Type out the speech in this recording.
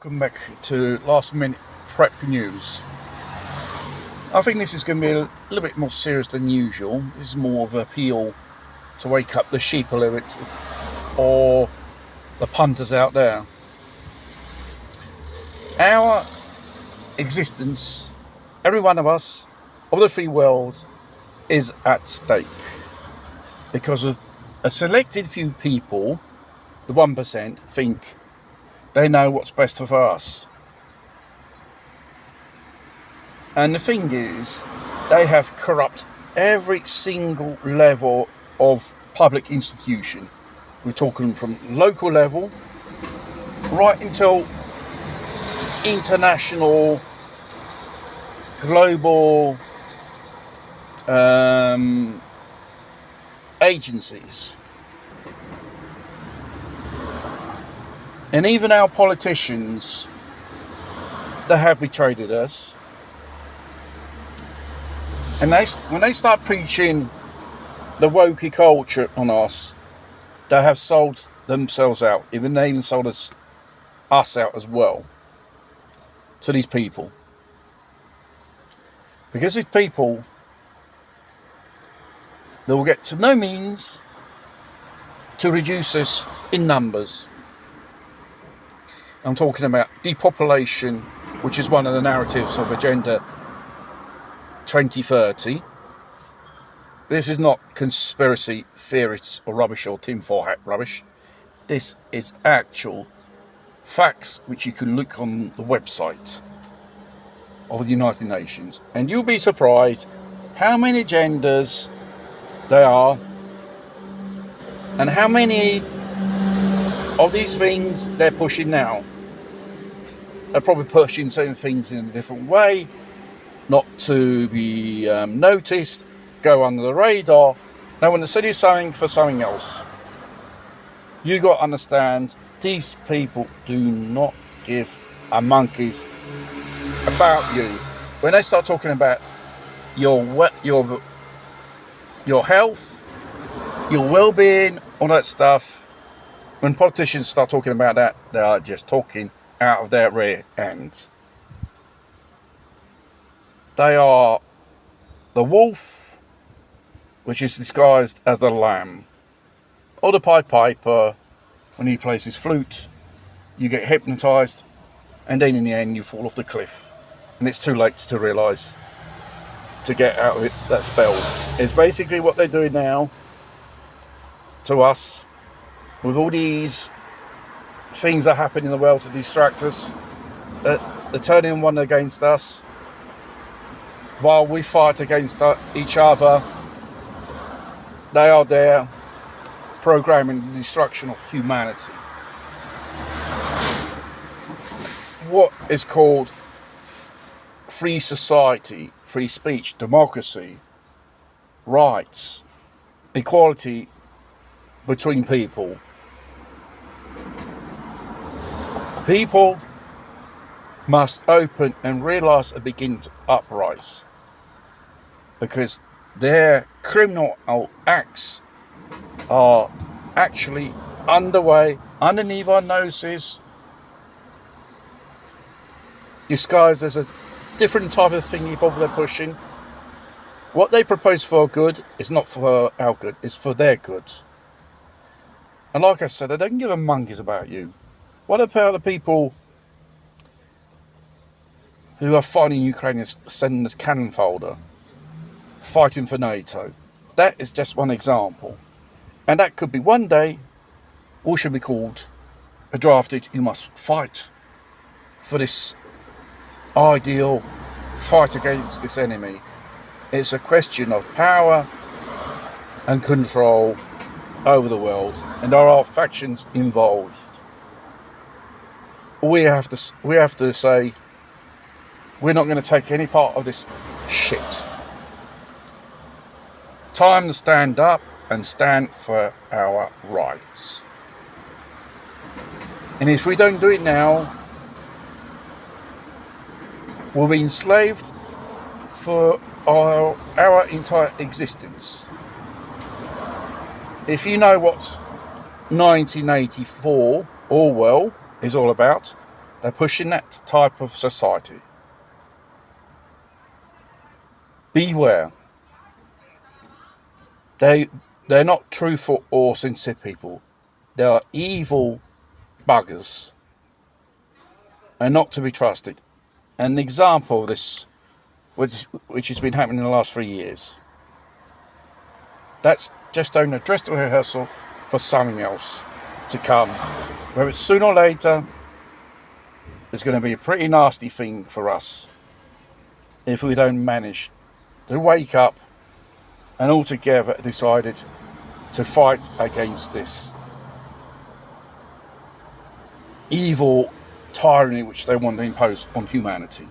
Welcome back to Last Minute Prep News. I think this is going to be a little bit more serious than usual. This is more of an appeal to wake up the sheep a little bit, or the punters out there. Our existence, every one of us, of the free world, is at stake because of a selected few people, the 1%, think they know what's best for us. And the thing is, they have corrupt every single level of public institution. We're talking from local level right until international, global agencies. And even our politicians, they have betrayed us. And when they start preaching the wokey culture on us, they have sold themselves out. They even sold us out as well to these people. Because these people, they will get to no means to reduce us in numbers. I'm talking about depopulation, which is one of the narratives of Agenda 2030. This is not conspiracy theorists or rubbish or tinfoil hat rubbish. This is actual facts which you can look on the website of the United Nations. And you'll be surprised how many agendas there are and how many of these things they're pushing now. They're probably pushing certain things in a different way, not to be noticed, go under the radar. Now, when they say something for something else, you got to understand these people do not give a monkey's about you. When they start talking about your health, your well-being, all that stuff, when politicians start talking about that, they are just talking out of their rear ends. They are the wolf, which is disguised as the lamb, or the Pied Piper. When he plays his flute, you get hypnotized, and then in the end you fall off the cliff, and it's too late to realise to get out of it. That spell is basically what they're doing now to us, with all these things that happen in the world to distract us. They're turning one against us while we fight against each other. They are there programming the destruction of humanity. What is called free society, free speech, democracy, rights, equality between people. People must open and realise and begin to uprise, because their criminal acts are actually underway underneath our noses, disguised as a different type of thingy bob they're pushing. What they propose for good is not for our good, it's for their good. And like I said, I don't give a monkeys about you. What about the people who are fighting Ukraine and sending us cannon fodder, fighting for NATO? That is just one example. And that could be one day, all should be called a drafted, you must fight for this ideal, fight against this enemy. It's a question of power and control over the world, and there are factions involved. We have to say, we're not going to take any part of this shit. Time to stand up and stand for our rights. And if we don't do it now, we'll be enslaved for our entire existence. If you know what 1984 Orwell is all about, They're pushing that type of society. Beware. They're not truthful or sincere people. They are evil buggers and not to be trusted. An example of this, which has been happening in the last 3 years, that's just doing a dress rehearsal for something else to come. Whether it's sooner or later, it's going to be a pretty nasty thing for us if we don't manage to wake up and altogether decided to fight against this evil tyranny which they want to impose on humanity.